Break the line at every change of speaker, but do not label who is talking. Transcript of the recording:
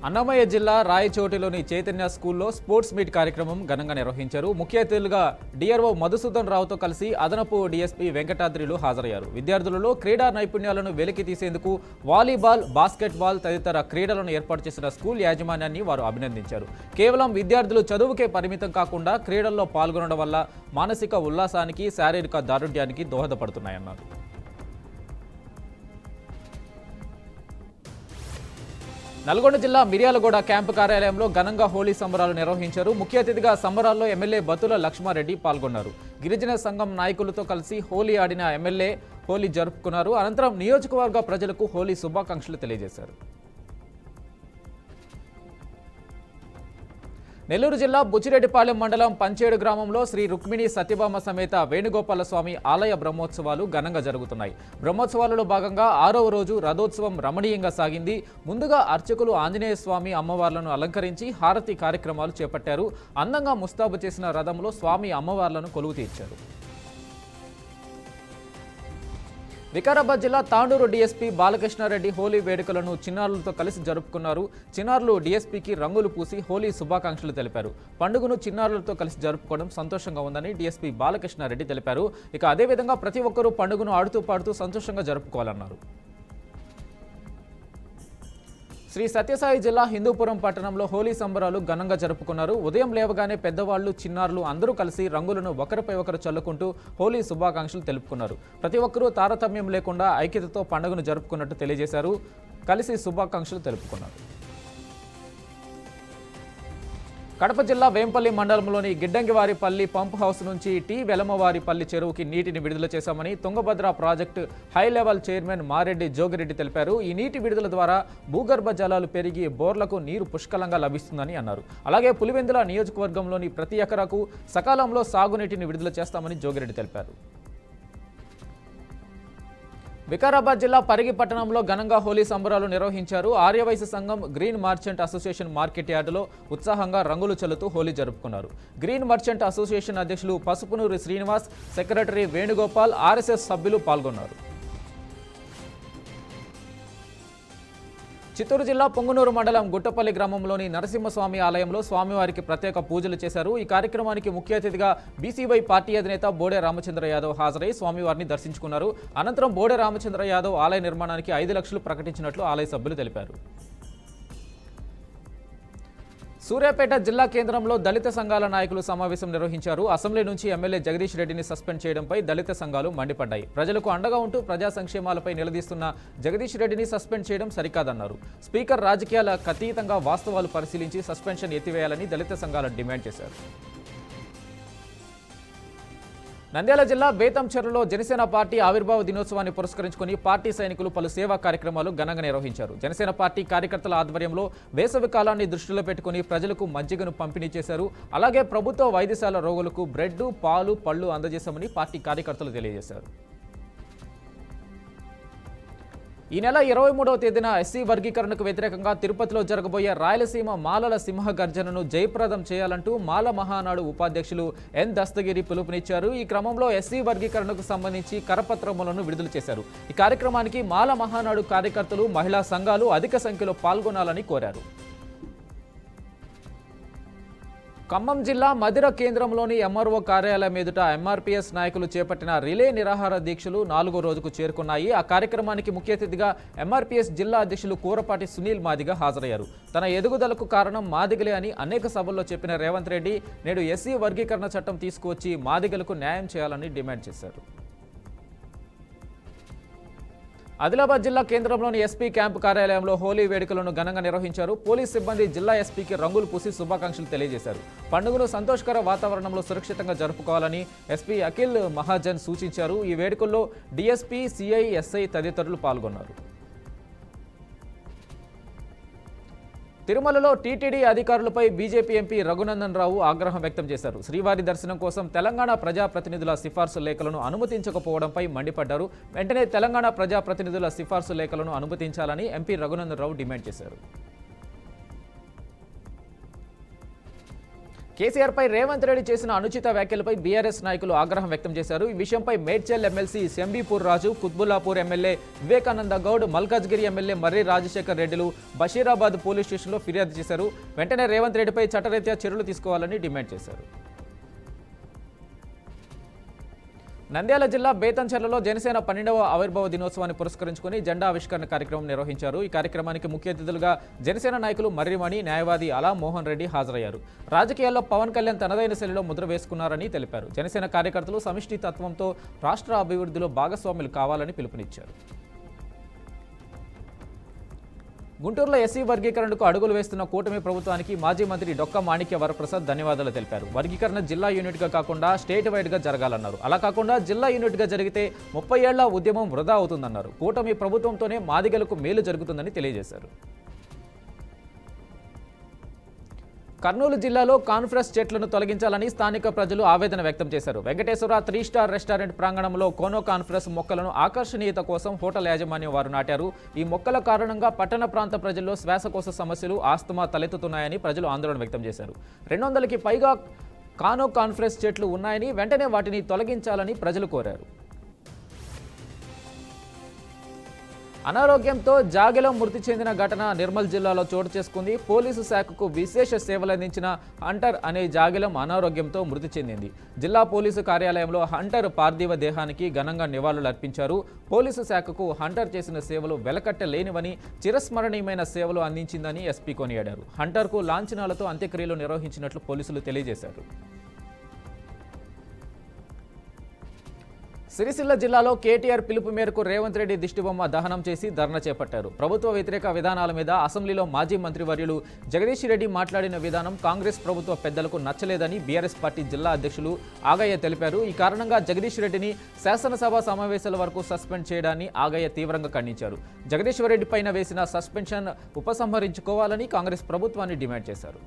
అన్నమయ్య జిల్లా రాయచోటిలోని చైతన్య స్కూల్లో sports meet కార్యక్రమం ఘనంగా నిర్వహించారు. ముఖ్య అతిథులుగా డిఆర్ఓ మధుసూదన్ రావుతో కలిసి అదనపు డీఎస్పీ వెంకటాద్రిలు హాజరయ్యారు. విద్యార్థులలో క్రీడా నైపుణ్యాలను వెలికి తీసేందుకు వాలీబాల్, బాస్కెట్బాల్ తదితర క్రీడలను ఏర్పాటు చేసిన స్కూల్ యాజమాన్యాన్ని వారు అభినందించారు. కేవలం విద్యార్థులు చదువుకే పరిమితం కాకుండా క్రీడల్లో పాల్గొనడం వల్ల మానసిక ఉల్లాసానికి, శారీరక దారుఢ్యానికి దోహదపడుతున్నాయన్నారు. నల్గొండ జిల్లా మిర్యాలగూడ క్యాంపు కార్యాలయంలో ఘనంగా హోలీ సంబరాలు నిర్వహించారు. ముఖ్య అతిథిగా సంబరాల్లో ఎమ్మెల్యే బతుల లక్ష్మారెడ్డి పాల్గొన్నారు. గిరిజన సంఘం నాయకులతో కలిసి హోలీ ఆడిన ఎమ్మెల్యే హోలీ జరుపుకున్నారు. అనంతరం నియోజకవర్గ ప్రజలకు హోలీ శుభాకాంక్షలు తెలియజేశారు. నెల్లూరు జిల్లా బుచ్చిరెడ్డిపాలెం మండలం పంచేడు గ్రామంలో శ్రీ రుక్మిణి సత్యభామ సమేత వేణుగోపాల స్వామి ఆలయ బ్రహ్మోత్సవాలు ఘనంగా జరుగుతున్నాయి. బ్రహ్మోత్సవాలలో భాగంగా 6వ రోజు రథోత్సవం రమణీయంగా సాగింది. ముందుగా అర్చకులు ఆంజనేయ స్వామి అమ్మవార్లను అలంకరించి హారతి కార్యక్రమాలు చేపట్టారు. అందంగా ముస్తాబు చేసిన రథంలో స్వామి అమ్మవార్లను కొలువు తీర్చారు. వికారాబాద్ జిల్లా తాండూరు డీఎస్పీ బాలకృష్ణారెడ్డి హోలీ వేడుకలను చిన్నారులతో కలిసి జరుపుకున్నారు. చిన్నారులు డీఎస్పీకి రంగులు పూసి హోలీ శుభాకాంక్షలు తెలిపారు. పండుగను చిన్నారులతో కలిసి జరుపుకోవడం సంతోషంగా ఉందని డీఎస్పీ బాలకృష్ణారెడ్డి తెలిపారు. ఇక అదేవిధంగా ప్రతి ఒక్కరూ పండుగను ఆడుతూ పాడుతూ సంతోషంగా జరుపుకోవాలన్నారు. శ్రీ సత్యసాయి జిల్లా హిందూపురం పట్టణంలో హోలీ సంబరాలు ఘనంగా జరుపుకున్నారు. ఉదయం లేవగానే పెద్దవాళ్లు, చిన్నారులు అందరూ కలిసి రంగులను ఒకరిపై ఒకరు చల్లుకుంటూ హోలీ శుభాకాంక్షలు తెలుపుకున్నారు. ప్రతి ఒక్కరూ తారతమ్యం లేకుండా ఐక్యతతో పండుగను జరుపుకున్నట్టు తెలియజేశారు. కలిసి శుభాకాంక్షలు తెలుపుకున్నారు. కడప జిల్లా వేంపల్లి మండలంలోని గిడ్డంగివారిపల్లి పంప్ హౌస్ నుంచి టీ వెలమవారిపల్లి చెరువుకి నీటిని విడుదల చేశామని Tungabhadra project high level chairman Mareddy Jogi Reddy తెలిపారు. ఈ నీటి విడుదల ద్వారా భూగర్భ జలాలు పెరిగి బోర్లకు నీరు పుష్కలంగా లభిస్తుందని అన్నారు. అలాగే పులివెందుల నియోజకవర్గంలోని ప్రతి ఎకరాకు సకాలంలో సాగునీటిని విడుదల చేస్తామని జోగిరెడ్డి తెలిపారు. వికారాబాద్ జిల్లా పరిగి పట్టణంలో ఘనంగా హోలీ సంబరాలు నిర్వహించారు. ఆర్యవైశ్య సంఘం గ్రీన్ మర్చెంట్ అసోసియేషన్ మార్కెట్ యార్డులో ఉత్సాహంగా రంగులు చల్లుతూ హోలీ జరుపుకున్నారు. గ్రీన్ మర్చెంట్ అసోసియేషన్ అధ్యక్షులు పసుపునూరి శ్రీనివాస్, సెక్రటరీ వేణుగోపాల్, ఆర్ఎస్ఎస్ సభ్యులు పాల్గొన్నారు. చిత్తూరు జిల్లా పొంగునూరు మండలం గుట్టపల్లి గ్రామంలోని నరసింహస్వామి ఆలయంలో స్వామివారికి ప్రత్యేక పూజలు చేశారు. ఈ కార్యక్రమానికి ముఖ్య అతిథిగా బీసీవై పార్టీ అధినేత బోడే రామచంద్ర యాదవ్ హాజరై స్వామివారిని దర్శించుకున్నారు. అనంతరం బోడే రామచంద్ర యాదవ్ ఆలయ నిర్మాణానికి 5 లక్షలు ప్రకటించినట్లు ఆలయ సభ్యులు తెలిపారు. సూర్యాపేట జిల్లా కేంద్రంలో దళిత సంఘాల నాయకులు సమావేశం నిర్వహించారు. అసెంబ్లీ నుంచి ఎమ్మెల్యే జగదీష్ రెడ్డిని సస్పెండ్ చేయడంపై దళిత సంఘాలు మండిపడ్డాయి. ప్రజలకు అండగా ఉంటూ ప్రజా సంక్షేమాలపై నిలదీస్తున్న జగదీష్ రెడ్డిని సస్పెండ్ చేయడం సరికాదన్నారు. స్పీకర్ రాజకీయాలకు అతీతంగా వాస్తవాలు పరిశీలించి సస్పెన్షన్ ఎత్తివేయాలని దళిత సంఘాలు డిమాండ్ చేశారు. నంద్యాల జిల్లా బేతంచెరులో జనసేన పార్టీ ఆవిర్భావ దినోత్సవాన్ని పురస్కరించుకుని పార్టీ సైనికులు పలు సేవా కార్యక్రమాలు ఘనంగా నిర్వహించారు. జనసేన పార్టీ కార్యకర్తల ఆధ్వర్యంలో వేసవి కాలాన్ని దృష్టిలో పెట్టుకుని ప్రజలకు మజ్జిగను పంపిణీ చేశారు. అలాగే ప్రభుత్వ వైద్యశాల రోగులకు బ్రెడ్, పాలు, పళ్లు అందజేశామని పార్టీ కార్యకర్తలు తెలియజేశారు. ఈ నెల 23వ తేదీన ఎస్సీ వర్గీకరణకు వ్యతిరేకంగా తిరుపతిలో జరగబోయే రాయలసీమ మాలల సింహ గర్జనను జయప్రదం చేయాలంటూ మాల మహానాడు ఉపాధ్యక్షులు ఎన్ దస్తగిరి పిలుపునిచ్చారు. ఈ క్రమంలో ఎస్సీ వర్గీకరణకు సంబంధించి కరపత్రములను విడుదల చేశారు. ఈ కార్యక్రమానికి మాల మహానాడు కార్యకర్తలు, మహిళా సంఘాలు అధిక సంఖ్యలో పాల్గొనాలని కోరారు. ఖమ్మం జిల్లా మధిర కేంద్రంలోని ఎంఆర్ఓ కార్యాలయం ఎదుట ఎంఆర్పీఎస్ నాయకులు చేపట్టిన రిలే నిరాహార దీక్షలు 4వ రోజుకు చేరుకున్నాయి. ఆ కార్యక్రమానికి ముఖ్య అతిథిగా ఎంఆర్పీఎస్ జిల్లా అధ్యక్షులు కూరపాటి సునీల్ మాదిగ హాజరయ్యారు. తన ఎదుగుదలకు కారణం మాదిగలే అని అనేక సభల్లో చెప్పిన రేవంత్ రెడ్డి నేడు ఎస్సీ వర్గీకరణ చట్టం తీసుకువచ్చి మాదిగలకు న్యాయం చేయాలని డిమాండ్ చేశారు. ఆదిలాబాద్ జిల్లా కేంద్రంలోని ఎస్పీ క్యాంపు కార్యాలయంలో హోలీ వేడుకలను ఘనంగా నిర్వహించారు. పోలీస్ సిబ్బంది జిల్లా ఎస్పీకి రంగులు పూసి శుభాకాంక్షలు తెలియజేశారు. పండుగను సంతోషకర వాతావరణంలో సురక్షితంగా జరుపుకోవాలని ఎస్పీ అఖిల్ మహాజన్ సూచించారు. ఈ వేడుకల్లో డీఎస్పీ, సిఐ, ఎస్ఐ తదితరులు పాల్గొన్నారు. తిరుమలలో టీటీడీ అధికారులపై బీజేపీ ఎంపీ రఘునందన్ రావు ఆగ్రహం వ్యక్తం చేశారు. శ్రీవారి దర్శనం కోసం తెలంగాణ ప్రజాప్రతినిధుల సిఫార్సు లేఖలను అనుమతించకపోవడంపై మండిపడ్డారు. వెంటనే తెలంగాణ ప్రజాప్రతినిధుల సిఫార్సు లేఖలను అనుమతించాలని ఎంపీ రఘునందన్ రావు డిమాండ్ చేశారు. కేసీఆర్పై రేవంత్ రెడ్డి చేసిన అనుచిత వ్యాఖ్యలపై బీఆర్ఎస్ నాయకులు ఆగ్రహం వ్యక్తం చేశారు. ఈ విషయంపై మేడ్చల్ ఎమ్మెల్సీ శంబీపూర్ రాజు, కుత్బుల్లాపూర్ ఎమ్మెల్యే వివేకానంద గౌడ్, మల్కాజ్గిరి ఎమ్మెల్యే మర్రి రాజశేఖర్ రెడ్డిలు బషీరాబాద్ పోలీస్ స్టేషన్లో ఫిర్యాదు చేశారు. వెంటనే రేవంత్ రెడ్డిపై చట్టరీత్యా చర్యలు తీసుకోవాలని డిమాండ్ చేశారు. నంద్యాల జిల్లా బేతంచెర్లలో జనసేన 12వ ఆవిర్భావ దినోత్సవాన్ని పురస్కరించుకుని జెండా ఆవిష్కరణ కార్యక్రమం నిర్వహించారు. ఈ కార్యక్రమానికి ముఖ్య అతిథులుగా జనసేన నాయకులు మర్రిమణి, న్యాయవాది అలా మోహన్ రెడ్డి హాజరయ్యారు. రాజకీయాల్లో పవన్ కళ్యాణ్ తనదైన శైలిలో ముద్ర వేసుకున్నారని తెలిపారు. జనసేన కార్యకర్తలు సమిష్టి తత్వంతో రాష్ట్ర అభివృద్ధిలో భాగస్వాములు కావాలని పిలుపునిచ్చారు. గుంటూరులో ఎస్సీ వర్గీకరణకు అడుగులు వేస్తున్న కూటమి ప్రభుత్వానికి మాజీ మంత్రి డొక్క మాణిక్య వరప్రసాద్ ధన్యవాదాలు తెలిపారు. వర్గీకరణ జిల్లా యూనిట్గా కాకుండా స్టేట్ వైడ్గా జరగాలన్నారు. అలా కాకుండా జిల్లా యూనిట్గా జరిగితే 30 ఏళ్ల ఉద్యమం వృధా అవుతుందన్నారు. కూటమి ప్రభుత్వంతోనే మాదిగలకు మేలు జరుగుతుందని తెలియజేశారు. కర్నూలు జిల్లాలో కాన్ఫరెన్స్ చెట్లను తొలగించాలని స్థానిక ప్రజలు ఆవేదన వ్యక్తం చేశారు. వెంకటేశ్వర 3 స్టార్ రెస్టారెంట్ ప్రాంగణంలో కోనో కాన్ఫరెన్స్ మొక్కలను ఆకర్షణీయత కోసం హోటల్ యాజమాన్యం వారు నాటారు. ఈ మొక్కల కారణంగా పట్టణ ప్రాంత ప్రజల్లో శ్వాసకోశ సమస్యలు, ఆస్తమా తలెత్తుతున్నాయని ప్రజలు ఆందోళన వ్యక్తం చేశారు. 200కి పైగా కానో కాన్ఫరెన్స్ చెట్లు ఉన్నాయని, వెంటనే వాటిని తొలగించాలని ప్రజలు కోరారు. అనారోగ్యంతో జాగలో మృతి చెందిన ఘటన నిర్మల్ జిల్లాలో చోటు చేసుకుంది. పోలీసు శాఖకు విశేష సేవలందించిన హంటర్ అనే జాగలం అనారోగ్యంతో మృతి చెందింది. జిల్లా పోలీసు కార్యాలయంలో హంటర్ పార్థివ దేహానికి ఘనంగా నివాళులు అర్పించారు. పోలీసు శాఖకు హంటర్ చేసిన సేవలు వెలకట్టలేనివని, చిరస్మరణీయమైన సేవలు అందించిందని ఎస్పీ కొనియాడారు. హంటర్కు లాంఛనాలతో అంత్యక్రియలు నిర్వహించినట్లు పోలీసులు తెలియజేశారు. సిరిసిల్ల జిల్లాలో కేటీఆర్ పిలుపు మేరకు రేవంత్ రెడ్డి దిష్టిబొమ్మ దహనం చేసి ధర్నా చేపట్టారు. ప్రభుత్వ వ్యతిరేక విధానాల మీద అసెంబ్లీలో మాజీ మంత్రివర్యులు జగదీష్ రెడ్డి మాట్లాడిన విధానం కాంగ్రెస్ ప్రభుత్వ పెద్దలకు నచ్చలేదని బీఆర్ఎస్ పార్టీ జిల్లా అధ్యక్షులు ఆగయ్య తెలిపారు. ఈ కారణంగా జగదీష్ రెడ్డిని శాసనసభ సమావేశాల వరకు సస్పెండ్ చేయడాన్ని ఆగయ్య తీవ్రంగా ఖండించారు. జగదీశ్వర్ రెడ్డి పైన వేసిన సస్పెన్షన్ ఉపసంహరించుకోవాలని కాంగ్రెస్ ప్రభుత్వాన్ని డిమాండ్ చేశారు.